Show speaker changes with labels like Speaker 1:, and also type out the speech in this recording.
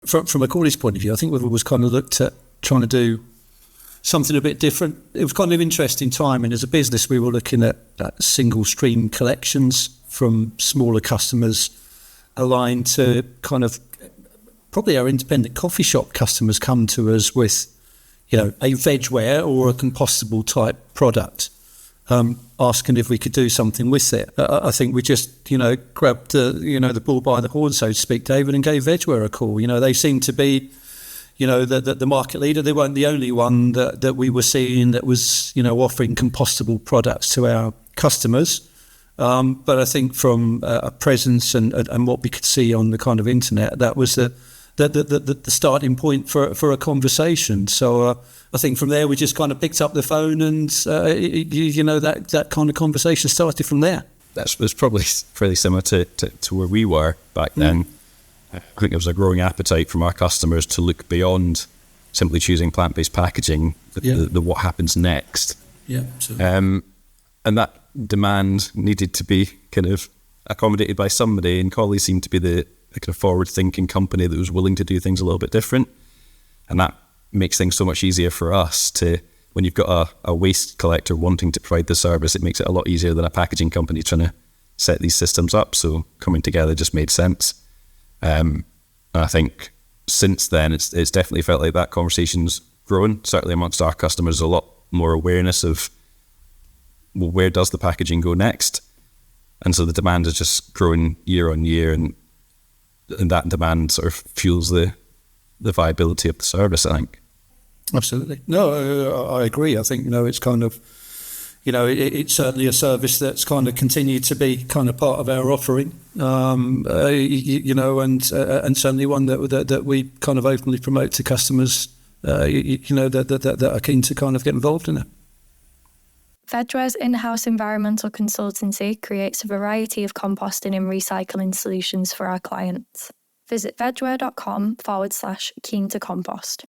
Speaker 1: from a Cawleys point of view, I think we've always kind of looked at trying to do something a bit different. It was kind of interesting time, and as a business, we were looking at single stream collections from smaller customers aligned to kind of probably our independent coffee shop customers come to us with, a Vegware or a compostable type product, asking if we could do something with it. I think we just, grabbed the bull by the horn, so to speak, David, and gave Vegware a call. They seemed to be, the market leader. They weren't the only one that we were seeing that was, offering compostable products to our customers. But I think from a presence and what we could see on the kind of internet, that was the starting point for a conversation. So I think from there we just kind of picked up the phone and that kind of conversation started from there.
Speaker 2: That was probably fairly similar to where we were back then. I think there was a growing appetite from our customers to look beyond simply choosing plant-based packaging, the what happens next.
Speaker 1: Yeah, absolutely.
Speaker 2: And that demand needed to be kind of accommodated by somebody, and Cawleys seemed to be the kind of forward-thinking company that was willing to do things a little bit different. And that makes things so much easier for us when you've got a waste collector wanting to provide the service, it makes it a lot easier than a packaging company trying to set these systems up. So coming together just made sense. And I think since then, it's definitely felt like that conversation's grown. Certainly amongst our customers, a lot more awareness of, well, where does the packaging go next? And so the demand is just growing year on year, and that demand sort of fuels the viability of the service, I think.
Speaker 1: Absolutely. No, I agree. I think, it's kind of, it's certainly a service that's kind of continued to be kind of part of our offering, and certainly one that we kind of openly promote to customers, that are keen to kind of get involved in it.
Speaker 3: Vegware's in-house environmental consultancy creates a variety of composting and recycling solutions for our clients. Visit vegware.com/keen to compost.